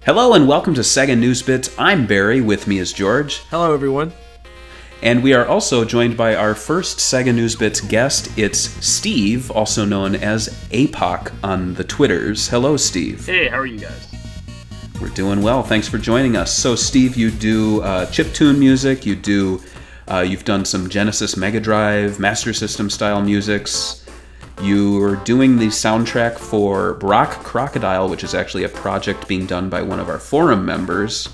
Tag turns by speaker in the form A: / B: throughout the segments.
A: Hello and welcome to SEGA News Bits. I'm Barry, with me is George.
B: Hello everyone.
A: And we are also joined by our first SEGA News Bits guest. It's Steve, also known as APOC on the Twitters. Hello, Steve.
C: Hey, how are you guys?
A: We're doing well. Thanks for joining us. So, Steve, you do chiptune music. You've done some Genesis Mega Drive, Master System style musics. You are doing the soundtrack for Brock Crocodile, which is actually a project being done by one of our forum members.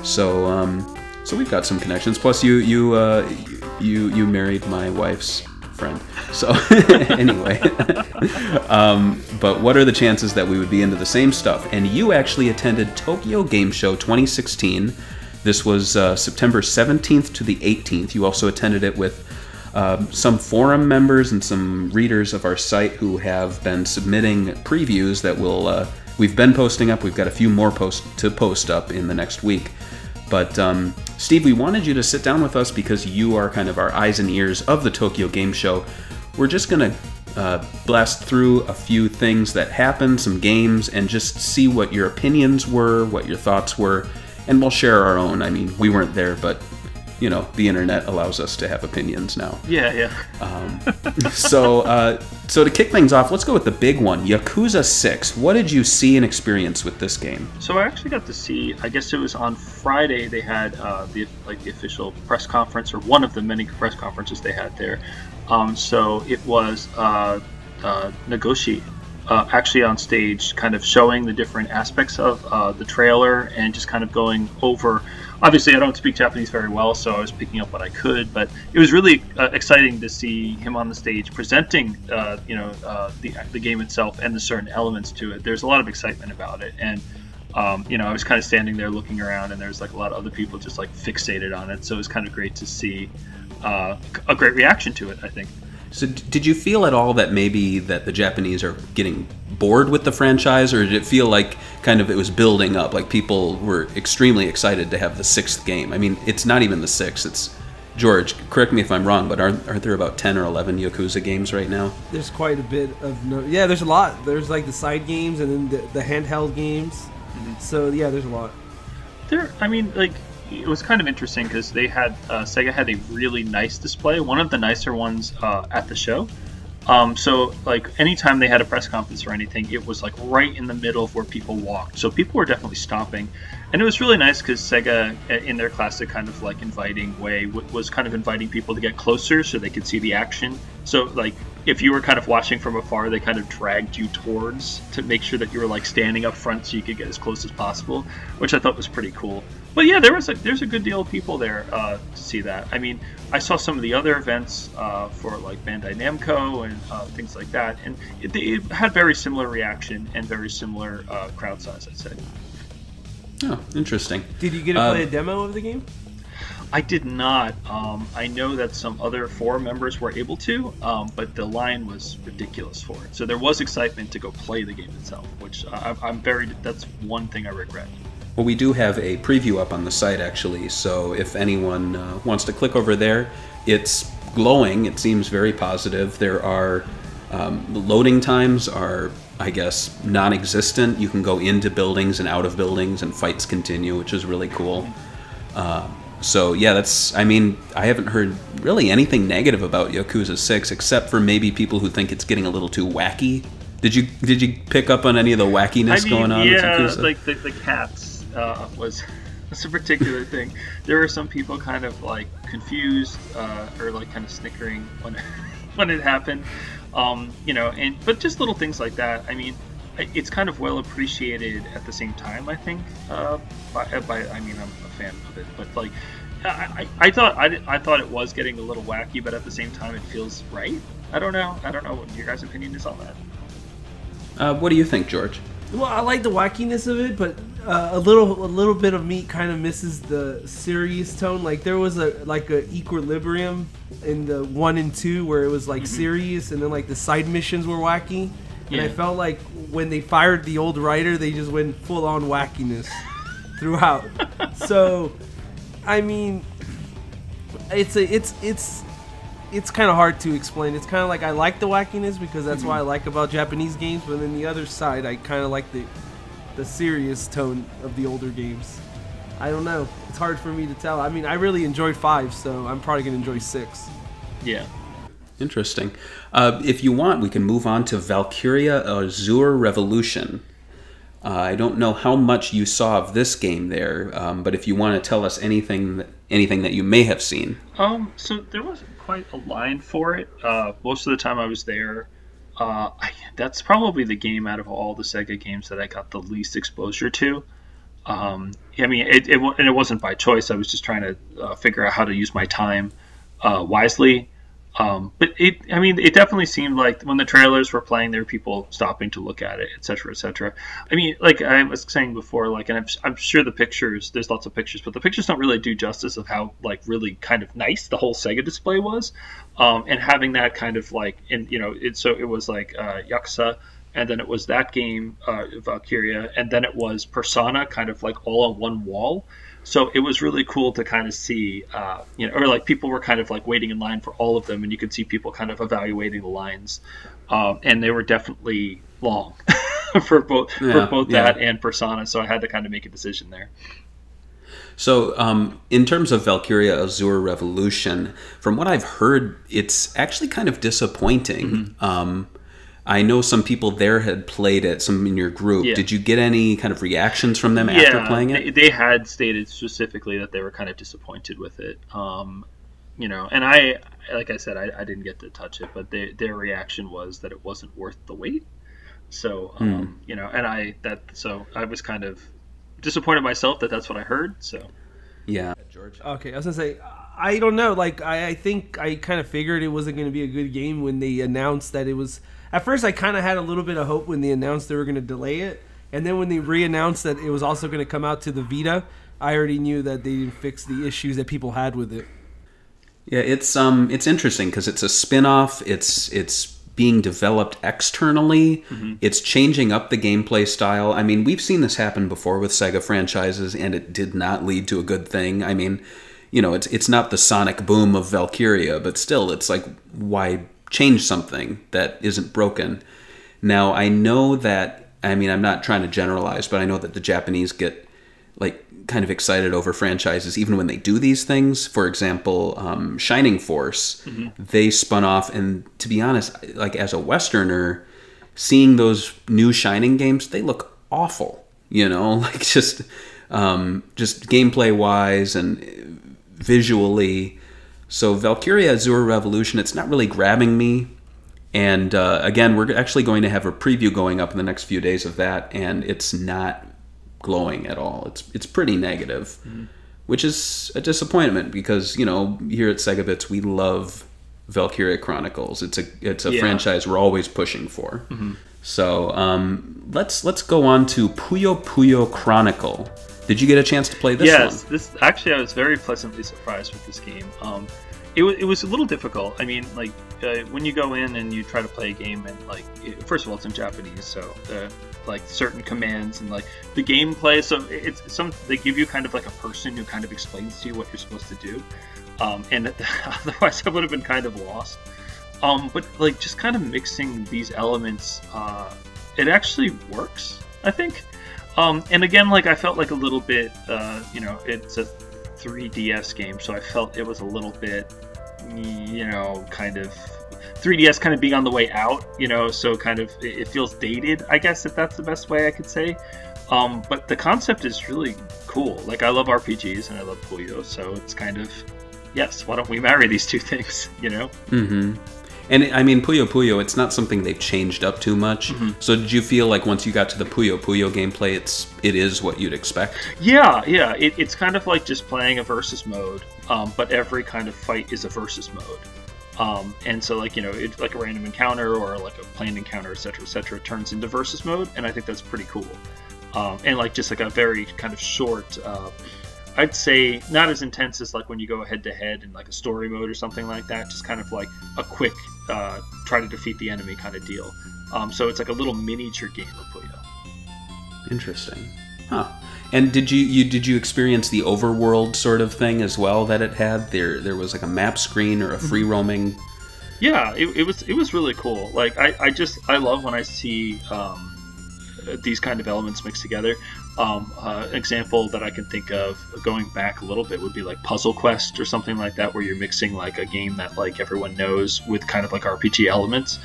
A: So we've got some connections. Plus, you married my wife's friend. So anyway, but what are the chances that we would be into the same stuff? And you actually attended Tokyo Game Show 2016. This was September 17th to the 18th. You also attended it with some forum members and some readers of our site who have been submitting previews that we've been posting up. We've got a few more to post up in the next week. But Steve, we wanted you to sit down with us because you are kind of our eyes and ears of the Tokyo Game Show. We're just going to blast through a few things that happened, some games, and just see what your opinions were, what your thoughts were, and we'll share our own. I mean, we weren't there, but you know, the internet allows us to have opinions now.
C: Yeah.
A: So to kick things off, let's go with the big one, Yakuza VI. What did you see and experience with this game?
C: So I actually got to see, I guess it was on Friday, they had the official press conference, or one of the many press conferences they had there. So it was Nagoshi actually on stage, kind of showing the different aspects of the trailer and just kind of going over. Obviously, I don't speak Japanese very well, so I was picking up what I could. But it was really exciting to see him on the stage presenting, the game itself and the certain elements to it. There's a lot of excitement about it, and I was kind of standing there looking around, and there's like a lot of other people just like fixated on it. So it was kind of great to see a great reaction to it, I think.
A: So did you feel at all that maybe that the Japanese are getting bored with the franchise, or did it feel like kind of it was building up, like people were extremely excited to have the sixth game? I mean, it's not even the sixth. It's, George, correct me if I'm wrong, but aren't there about 10 or 11 Yakuza games right now?
B: There's quite a bit of yeah, there's a lot. There's like the side games and then the handheld games. Mm-hmm. So yeah, there's a lot.
C: It was kind of interesting because they had Sega had a really nice display, one of the nicer ones at the show. So like anytime they had a press conference or anything, it was like right in the middle of where people walked. So people were definitely stopping, and it was really nice because Sega, in their classic kind of like inviting way, was kind of inviting people to get closer so they could see the action. So like if you were kind of watching from afar, they kind of dragged you towards to make sure that you were like standing up front so you could get as close as possible, which I thought was pretty cool. But yeah, there's a good deal of people there to see that. I mean, I saw some of the other events for like Bandai Namco and things like that, and it had very similar reaction and very similar crowd size, I'd say.
A: Oh, interesting.
B: Did you get to play a demo of the game?
C: I did not. I know that some other forum members were able to, but the line was ridiculous for it. So there was excitement to go play the game itself, which that's one thing I regret.
A: Well, we do have a preview up on the site, actually, so if anyone wants to click over there, it's glowing. It seems very positive. There are loading times are, I guess, non-existent. You can go into buildings and out of buildings, and fights continue, which is really cool. So yeah, I haven't heard really anything negative about Yakuza 6, except for maybe people who think it's getting a little too wacky. Did you pick up on any of the wackiness going on with Yakuza?
C: Yeah, like the cats. Was a particular thing. There were some people kind of like confused or like kind of snickering when it happened, but just little things like that. I mean, it's kind of well appreciated at the same time, I think. I'm a fan of it, but like I thought it was getting a little wacky, but at the same time, it feels right. I don't know what your guys' opinion is on that.
A: What do you think, George?
B: Well, I like the wackiness of it, but a little bit of me kind of misses the serious tone. Like there was a equilibrium in the 1 and 2 where it was like serious, and then like the side missions were wacky. And I felt like when they fired the old writer, they just went full on wackiness throughout. So, I mean, it's kind of hard to explain. It's kind of like I like the wackiness because that's what I like about Japanese games, but then the other side, I kind of like the the serious tone of the older games. I don't know. It's hard for me to tell. I mean, I really enjoyed 5, so I'm probably going to enjoy 6.
C: Yeah.
A: Interesting. If you want, we can move on to Valkyria Azure Revolution. I don't know how much you saw of this game there, but if you want to tell us anything that you may have seen.
C: So there wasn't quite a line for it. Most of the time I was there. That's probably the game out of all the Sega games that I got the least exposure to. I mean, it wasn't by choice. I was just trying to figure out how to use my time wisely. But it definitely seemed like when the trailers were playing, there were people stopping to look at it, etc., etc. I mean, like I was saying before, like, and I'm sure the pictures, there's lots of pictures, but the pictures don't really do justice of how, like, really kind of nice the whole Sega display was, and having that kind of like, it was like Yakuza, and then it was that game, Valkyria, and then it was Persona, kind of like all on one wall. So it was really cool to kind of see, or like people were kind of like waiting in line for all of them, and you could see people kind of evaluating the lines, and they were definitely long for both that and Persona. So I had to kind of make a decision there.
A: So in terms of Valkyria Azure Revolution, from what I've heard, it's actually kind of disappointing. Mm-hmm. I know some people there had played it, some in your group. Yeah. Did you get any kind of reactions from them after playing it?
C: They had stated specifically that they were kind of disappointed with it. And I, like I said, I didn't get to touch it, but their reaction was that it wasn't worth the wait. So, so I was kind of disappointed myself that that's what I heard. So,
A: yeah.
B: George. Okay, I was gonna say, I don't know. Like, I think I kind of figured it wasn't going to be a good game when they announced that it was. At first, I kind of had a little bit of hope when they announced they were going to delay it, and then when they re-announced that it was also going to come out to the Vita, I already knew that they didn't fix the issues that people had with it.
A: Yeah, it's interesting because it's a spin-off. It's being developed externally. Mm-hmm. It's changing up the gameplay style. I mean, we've seen this happen before with Sega franchises, and it did not lead to a good thing. I mean, it's not the sonic boom of Valkyria, but still, it's like, why change something that isn't broken? Now, I know that, I mean, I'm not trying to generalize, but I know that the Japanese get, like, kind of excited over franchises even when they do these things. For example, Shining Force, mm-hmm. they spun off, and to be honest, like, as a Westerner, seeing those new Shining games, they look awful, like just gameplay-wise and visually. So Valkyria Azure Revolution, it's not really grabbing me. And again, we're actually going to have a preview going up in the next few days of that, and it's not glowing at all. It's pretty negative, mm-hmm. which is a disappointment because, here at SEGAbits, we love Valkyria Chronicles. It's a franchise we're always pushing for. Mm-hmm. So let's go on to Puyo Puyo Chronicle. Did you get a chance to play this one?
C: Yes, I was very pleasantly surprised with this game. It was a little difficult. I mean, like, when you go in and you try to play a game, and, like, first of all, it's in Japanese, so like certain commands and, like, the gameplay. So they give you kind of like a person who kind of explains to you what you're supposed to do, and otherwise I would have been kind of lost. But, like, just kind of mixing these elements, it actually works, I think. And again, like, I felt like a little bit, it's a 3DS game, so I felt it was a little bit, kind of 3DS kind of being on the way out, so kind of it feels dated, I guess, if that's the best way I could say. But the concept is really cool. Like, I love RPGs and I love Puyo, so it's kind of, yes, why don't we marry these two things,
A: Mm-hmm. And I mean, Puyo Puyo, it's not something they've changed up too much. Mm-hmm. So did you feel like once you got to the Puyo Puyo gameplay, it is what you'd expect?
C: Yeah. It's kind of like just playing a versus mode, but every kind of fight is a versus mode. And so, like, it's like a random encounter or like a planned encounter, etc., turns into versus mode, and I think that's pretty cool. And, like, just like a very kind of short, I'd say not as intense as, like, when you go head-to-head in, like, a story mode or something like that. Just kind of like a quick try to defeat the enemy kind of deal. So it's like a little miniature game of Puyo.
A: Interesting. Huh. And did you experience the overworld sort of thing as well that it had? There was like a map screen or a free roaming.
C: Yeah, it was really cool. Like, I love when I see these kind of elements mixed together. An example that I can think of going back a little bit would be like Puzzle Quest or something like that, where you're mixing like a game that like everyone knows with kind of like RPG elements.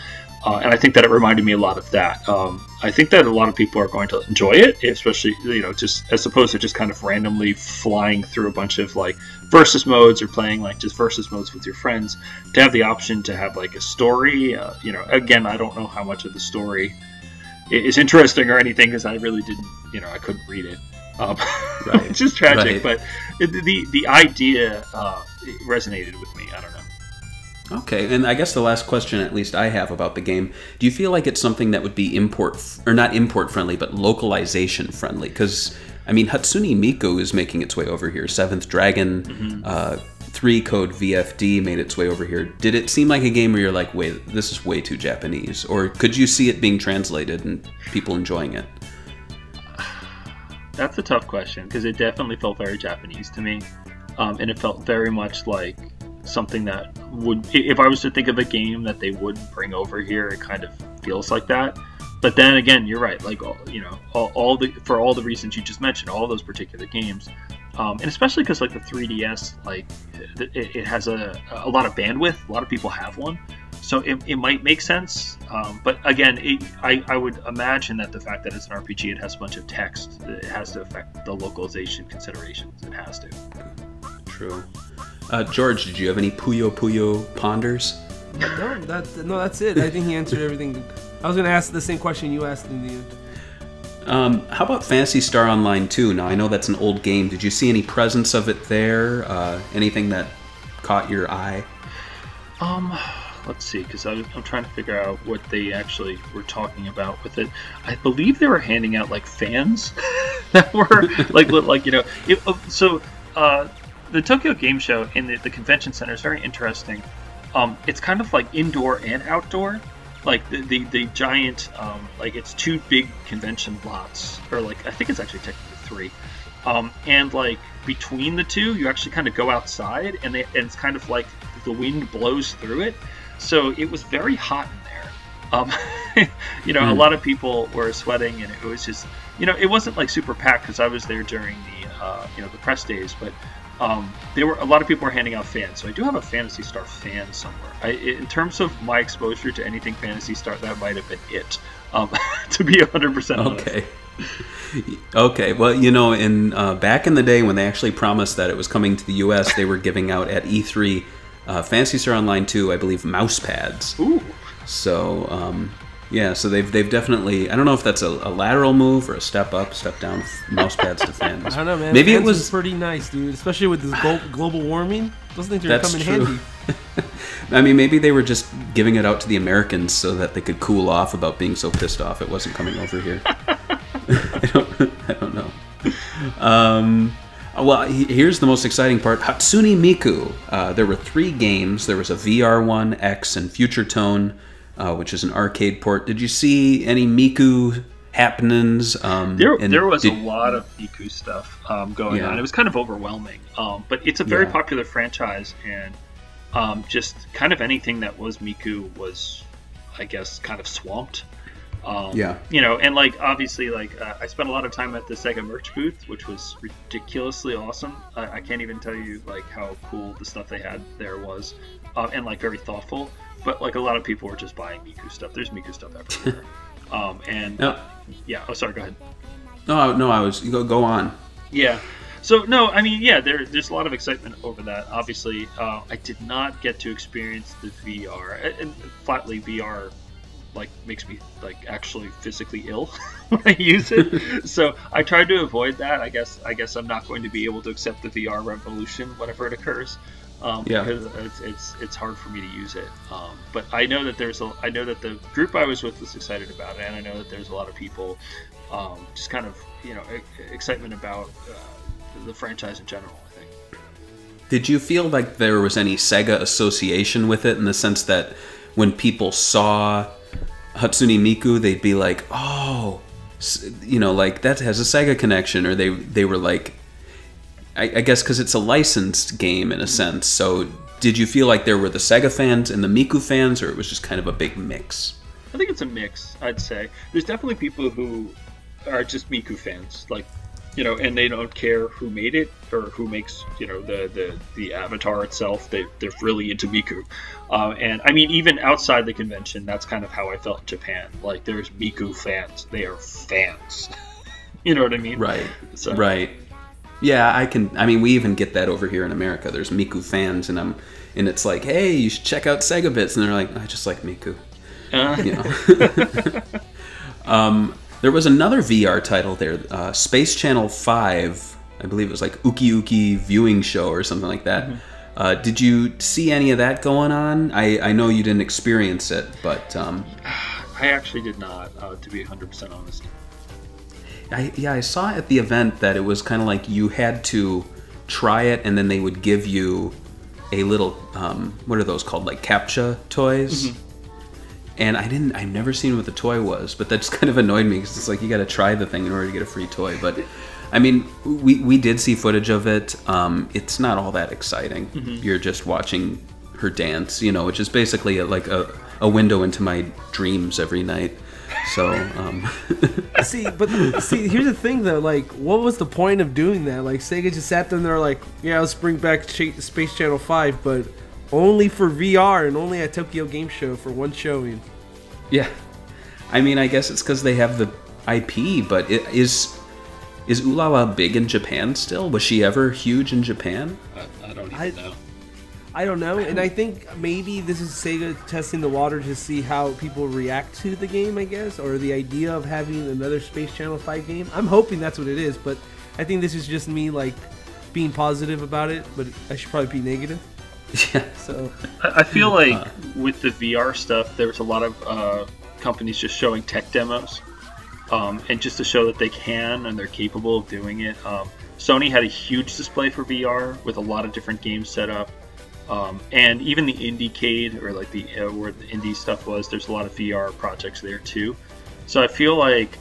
C: And I think that it reminded me a lot of that. I think that a lot of people are going to enjoy it, especially, just as opposed to just kind of randomly flying through a bunch of like versus modes or playing like just versus modes with your friends. To have the option to have like a story, again, I don't know how much of the story is interesting or anything, because I really didn't, I couldn't read it. Right. It's just tragic, right. But the idea resonated with me. I don't know.
A: Okay, and I guess the last question, at least I have about the game, do you feel like it's something that would be not import friendly, but localization friendly? Because, I mean, Hatsune Miku is making its way over here. Seventh Dragon, 3 Code VFD made its way over here. Did it seem like a game where you're like, wait, this is way too Japanese? Or could you see it being translated and people enjoying it?
C: That's a tough question, because it definitely felt very Japanese to me. And it felt very much like something that would, if I was to think of a game that they would bring over here, it kind of feels like that. But then again, you're right, like, for all the reasons you just mentioned, all those particular games, and especially because like the 3DS, like it has a lot of bandwidth, a lot of people have one, so it might make sense. But again, I would imagine that the fact that it's an RPG, it has a bunch of text, it has to affect the localization considerations. It has to.
A: True. George, did you have any Puyo Puyo ponders?
B: No, that's it. I think he answered everything. I was going to ask the same question you asked in the end.
A: How about Phantasy Star Online 2? Now, I know that's an old game. Did you see any presence of it there? Anything that caught your eye?
C: Let's see, because I'm trying to figure out what they actually were talking about with it. I believe they were handing out like fans that were the Tokyo Game Show in the convention center is very interesting. It's kind of like indoor and outdoor. Like the giant, like it's 2 big convention lots, or like I think it's actually technically 3. And like between the 2, you actually kind of go outside, and it's kind of like the wind blows through it. So it was very hot in there. A lot of people were sweating, and it was just, it wasn't like super packed because I was there during the press days, but there were a lot of people were handing out fans, so I do have a Phantasy Star fan somewhere. In terms of my exposure to anything Phantasy Star, that might have been it. To be 100% honest.
A: Okay. Okay. Well, in back in the day when they actually promised that it was coming to the U.S., they were giving out at E3 Phantasy Star Online 2, I believe, mouse pads.
C: Ooh.
A: So. Yeah, so they've definitely, I don't know if that's a lateral move or a step up, step down, mouse pads to fans.
B: I don't know, man.
A: Maybe
B: fans
A: it was
B: pretty nice, dude. Especially with this global warming. Those things are coming handy.
A: I mean, maybe they were just giving it out to the Americans so that they could cool off about being so pissed off it wasn't coming over here. I don't know. Well, here's the most exciting part. Hatsune Miku. There were 3 games. There was a VR one, X, and Future Tone, which is an arcade port. Did you see any Miku happenings?
C: There was a lot of Miku stuff going on. It was kind of overwhelming, but it's a very popular franchise, and just kind of anything that was Miku was, I guess, kind of swamped. And like obviously, like I spent a lot of time at the Sega merch booth, which was ridiculously awesome. I can't even tell you like how cool the stuff they had there was, and like very thoughtful. But like a lot of people were just buying Miku stuff. There's Miku stuff everywhere. Oh, sorry. Go ahead.
A: No, I was go on.
C: Yeah. So no, I mean, yeah, there's a lot of excitement over that. Obviously, I did not get to experience the VR, and flatly VR like makes me like actually physically ill when I use it. So I tried to avoid that. I guess I'm not going to be able to accept the VR revolution whenever it occurs. Because it's hard for me to use it. But I know that I know that the group I was with was excited about it, and I know that there's a lot of people just kind of excitement about the franchise in general, I think.
A: Did you feel like there was any Sega association with it, in the sense that when people saw Hatsune Miku, they'd be like, oh, like that has a Sega connection, or they were like, I guess because it's a licensed game in a sense. So did you feel like there were the Sega fans and the Miku fans, or it was just kind of a big mix?
C: I think it's a mix, I'd say. There's definitely people who are just Miku fans, like, you know, and they don't care who made it or who makes, you know, the avatar itself. They're really into Miku, and I mean, even outside the convention, that's kind of how I felt in Japan. Like, there's Miku fans; they are fans. You know what I mean?
A: Right.
C: So.
A: Right. Yeah, I mean, we even get that over here in America. There's Miku fans, and it's like, hey, you should check out SEGAbits, and they're like, I just like Miku. You know. There was another VR title there, Space Channel 5. I believe it was like Uki Uki Viewing Show or something like that. Mm-hmm. Did you see any of that going on? I know you didn't experience it, but
C: I actually did not, to be 100% honest.
A: I saw at the event that it was kind of like you had to try it, and then they would give you a little, what are those called, like CAPTCHA toys? Mm-hmm. And I've never seen what the toy was, but that just kind of annoyed me, because it's like you got to try the thing in order to get a free toy. But I mean, we did see footage of it. It's not all that exciting. Mm-hmm. You're just watching her dance, you know, which is basically like a window into my dreams every night. So
B: see, here's the thing though, like, what was the point of doing that? Like, Sega just sat there and they're like, yeah, let's bring back Space Channel 5, but only for VR and only at Tokyo Game Show for one showing.
A: Yeah, I mean, I guess it's because they have the IP, but is Ulawa big in Japan still? Was she ever huge in Japan?
C: I don't even know.
B: I don't know, and I think maybe this is Sega testing the water to see how people react to the game, I guess, or the idea of having another Space Channel 5 game. I'm hoping that's what it is, but I think this is just me, like, being positive about it, but I should probably be negative.
A: Yeah.
B: So
C: I feel like with the VR stuff, there was a lot of companies just showing tech demos, and just to show that they can and they're capable of doing it. Sony had a huge display for VR with a lot of different games set up. And even the Indiecade, or like the where the indie stuff was, there's a lot of VR projects there too. So I feel like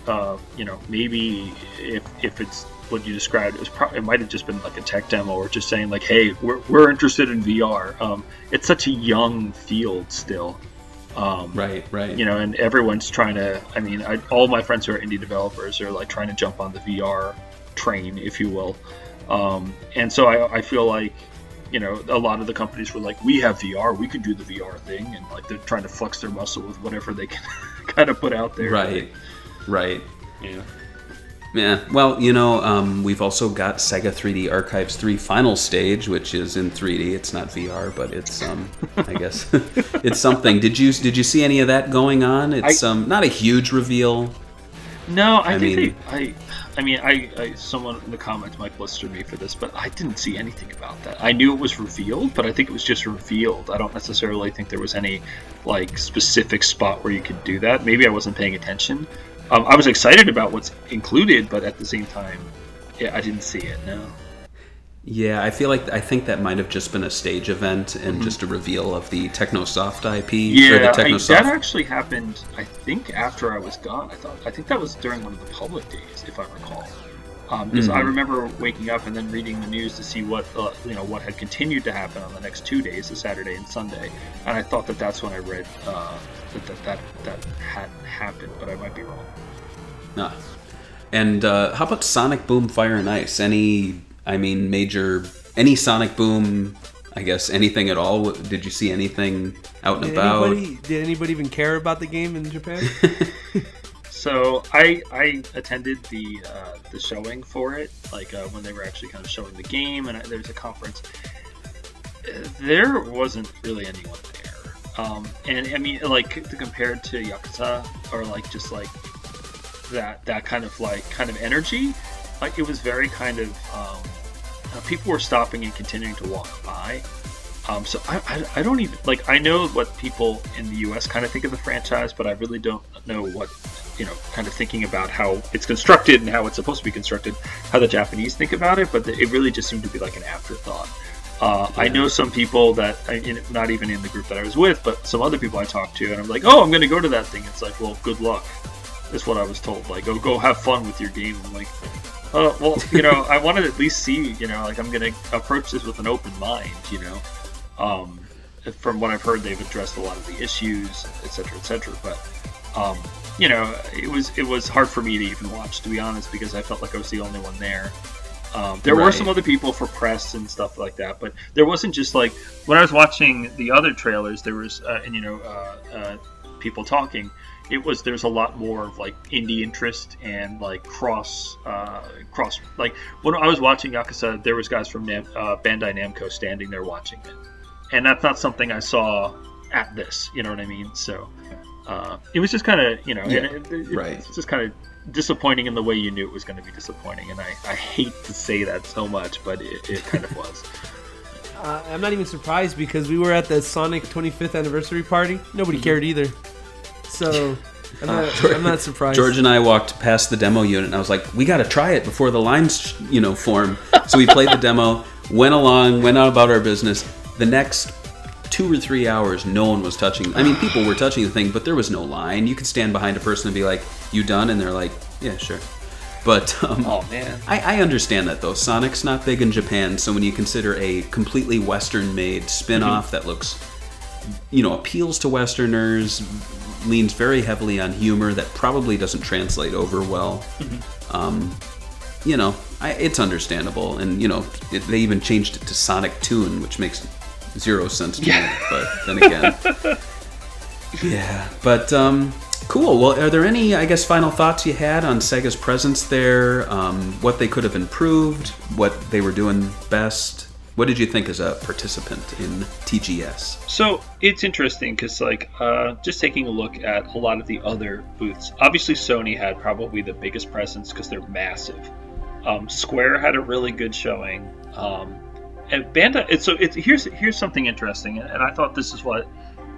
C: you know, maybe if it's what you described, it might have just been like a tech demo, or just saying like, hey, we're interested in VR. It's such a young field still.
A: Right.
C: You know, and everyone's trying to. I mean, all my friends who are indie developers are like trying to jump on the VR train, if you will. And so I feel like, you know, a lot of the companies were like, we have VR, we can do the VR thing, and like they're trying to flex their muscle with whatever they can kind of put out there.
A: Right.
C: Yeah.
A: Well, you know, we've also got Sega 3D Archives 3 Final Stage, which is in 3D. It's not VR, but it's I guess it's something. Did you see any of that going on? It's not a huge reveal.
C: No, I mean, someone in the comments might blister me for this, but I didn't see anything about that. I knew it was revealed, but I think it was just revealed. I don't necessarily think there was any, like, specific spot where you could do that. Maybe I wasn't paying attention. I was excited about what's included, but at the same time, yeah, I didn't see it, no.
A: Yeah, I think that might have just been a stage event and just a reveal of the Technosoft IP.
C: Yeah, that actually happened, I think, after I was gone. I think that was during one of the public days, if I recall. Because I remember waking up and then reading the news to see what what had continued to happen on the next 2 days, the Saturday and Sunday, and I thought that's when I read that hadn't happened, but I might be wrong.
A: Nah. And how about Sonic Boom Fire and Ice? Any Sonic Boom, I guess, anything at all? Did you see anything out and about?
B: Did anybody even care about the game in Japan?
C: So I attended the showing for it, like when they were actually kind of showing the game, and there was a conference. There wasn't really anyone there, and I mean, like, compared to Yakuza, or like just like that kind of energy, like, it was very kind of people were stopping and continuing to walk by. So I don't even, like, I know what people in the US kind of think of the franchise, but I really don't know what, kind of thinking about how it's constructed and how it's supposed to be constructed, how the Japanese think about it, but it really just seemed to be like an afterthought. I know some people that, not even in the group that I was with, but some other people I talked to, and I'm like, oh, I'm going to go to that thing. It's like, well, good luck. That's what I was told. Like, oh, go have fun with your game. I'm like, well, I want to at least see, like, I'm going to approach this with an open mind, From what I've heard, they've addressed a lot of the issues, etc., etc. But you know, it was hard for me to even watch, to be honest, because I felt like I was the only one there. There were some other people for press and stuff like that, but there wasn't just like when I was watching the other trailers, there was people talking. There's a lot more of like indie interest and like cross like when I was watching Yakuza, there was guys from Bandai Namco standing there watching it, and that's not something I saw at this. You know what I mean? So it was just kind of it's just kind of disappointing in the way you knew it was going to be disappointing, and I hate to say that so much, but it kind of was.
B: I'm not even surprised because we were at the Sonic 25th anniversary party. Nobody cared either. So I'm not surprised.
A: George and I walked past the demo unit, and I was like, "We got to try it before the lines, form." So we played the demo, went out about our business. The next 2 or 3 hours, no one was touching. I mean, people were touching the thing, but there was no line. You could stand behind a person and be like, "You done?" And they're like, "Yeah, sure." But
C: oh man,
A: I understand that though. Sonic's not big in Japan, so when you consider a completely Western-made spin-off that looks, appeals to Westerners, leans very heavily on humor that probably doesn't translate over well. It's understandable, and they even changed it to Sonic Tune, which makes 0 sense to me. But then again, yeah. But cool. Well, are there any, I guess, final thoughts you had on Sega's presence there? What they could have improved? What they were doing best? What did you think as a participant in TGS?
C: So it's interesting because, just taking a look at a lot of the other booths, obviously Sony had probably the biggest presence because they're massive. Square had a really good showing, and Bandai. Here's something interesting, and I thought this is what,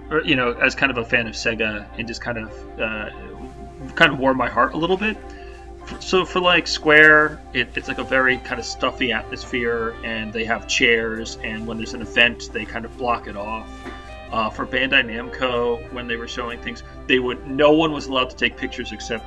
C: as kind of a fan of Sega, and just kind of warmed my heart a little bit. So for Square, it's like a very kind of stuffy atmosphere, and they have chairs, and when there's an event, they kind of block it off. For Bandai Namco, when they were showing things, no one was allowed to take pictures except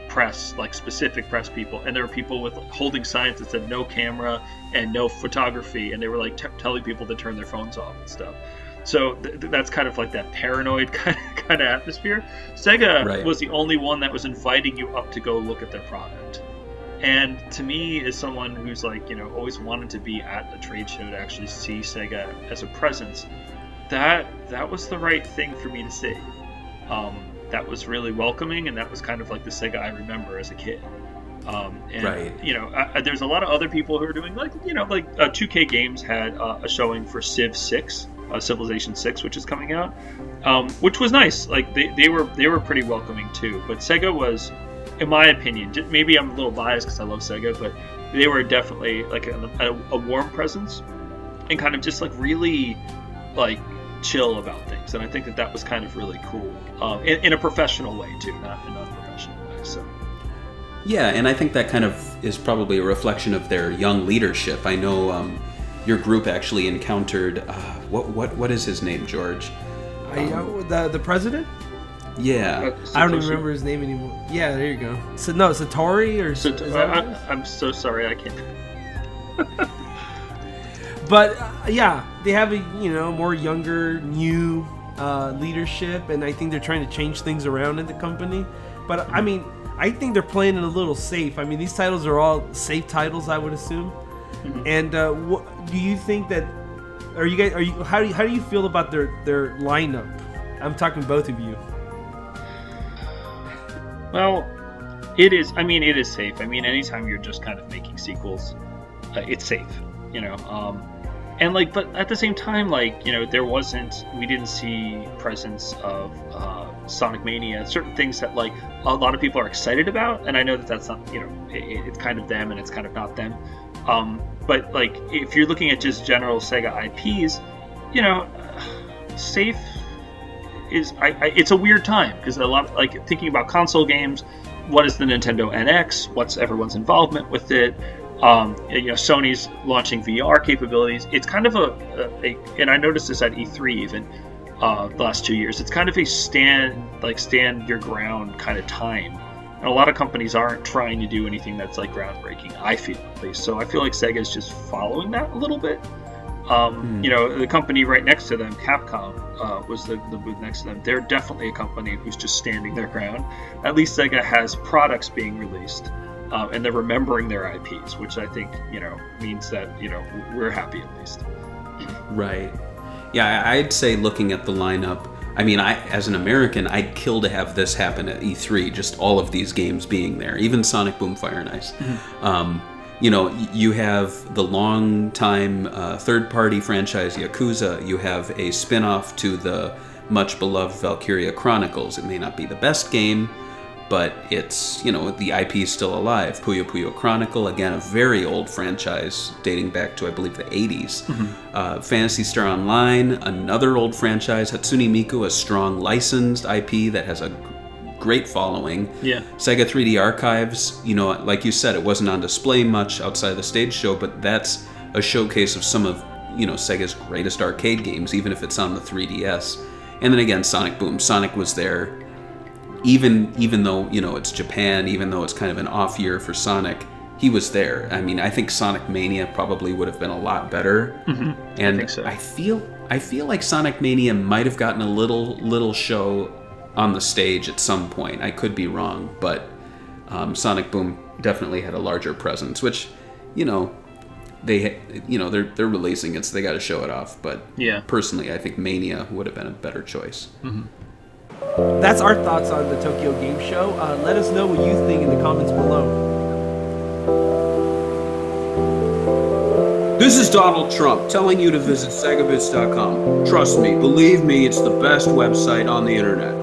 C: press, like specific press people, and there were people with holding signs that said no camera and no photography, and they were telling people to turn their phones off and stuff. So that's kind of like that paranoid kind of atmosphere. Sega was the only one that was inviting you up to go look at their product. And to me, as someone who's always wanted to be at a trade show to actually see Sega as a presence, that was the right thing for me to see. That was really welcoming, and that was kind of like the Sega I remember as a kid. There's a lot of other people who are doing 2K Games had a showing for Civ 6. Civilization 6, which is coming out, which was nice. They were pretty welcoming too. But Sega was, in my opinion, maybe I'm a little biased because I love Sega, but they were definitely a warm presence and kind of just really chill about things. And I think that was kind of really cool in a professional way too, not in an unprofessional way. So.
A: Yeah, and I think that kind of is probably a reflection of their young leadership. I know. Your group actually encountered what is his name, George?
B: The president?
A: Yeah,
B: I don't even remember his name anymore. Yeah, there you go. So no, Satori or
C: I'm so sorry, I can't.
B: But they have a more younger, new leadership, and I think they're trying to change things around in the company. But I mean, I think they're playing it a little safe. I mean, these titles are all safe titles, I would assume. Mm-hmm. And do you think that? How do you feel about their lineup? I'm talking both of you.
C: Well, it is. I mean, it is safe. I mean, anytime you're just kind of making sequels, it's safe. And but at the same time, there wasn't. We didn't see presence of Sonic Mania. Certain things that a lot of people are excited about, and I know that that's not. It's kind of them, and it's kind of not them. But if you're looking at just general Sega IPs, safe is it's a weird time because a lot thinking about console games. What is the Nintendo NX? What's everyone's involvement with it? Sony's launching VR capabilities. It's kind of and I noticed this at E3 even the last 2 years. It's kind of a stand your ground kind of time. And a lot of companies aren't trying to do anything that's groundbreaking, I feel at least. So I feel like Sega is just following that a little bit. You know, the company right next to them, Capcom, was the booth next to them. They're definitely a company who's just standing their ground. At least Sega has products being released, and they're remembering their IPs, which I think, you know, means that, you know, we're happy at least.
A: Right. Yeah, I'd say looking at the lineup, I mean, as an American, I'd kill to have this happen at E3, just all of these games being there, even Sonic Boom Fire and Ice. You know, you have the long-time third-party franchise Yakuza. You have a spin-off to the much-beloved Valkyria Chronicles. It may not be the best game, but it's, you know, the IP is still alive. Puyo Puyo Chronicle, again, a very old franchise dating back to, I believe, the 80s. Phantasy Star Online, another old franchise. Hatsune Miku, a strong licensed IP that has a great following.
C: Yeah.
A: Sega 3D Archives, you know, like you said, it wasn't on display much outside the stage show, but that's a showcase of some of, you know, Sega's greatest arcade games, even if it's on the 3DS. And then again, Sonic Boom. Sonic was there, even though, you know, it's Japan, even though it's kind of an off year for Sonic, he was there. I mean, I think Sonic Mania probably would have been a lot better. And
C: I think so.
A: I feel like Sonic Mania might have gotten a little show on the stage at some point. I could be wrong, but Sonic Boom definitely had a larger presence, which, you know, they're releasing it, so they got to show it off. But
C: yeah,
A: personally, I think Mania would have been a better choice.
B: That's our thoughts on the Tokyo Game Show. Let us know what you think in the comments below.
A: This is Donald Trump telling you to visit SEGAbits.com. Trust me, believe me, it's the best website on the internet.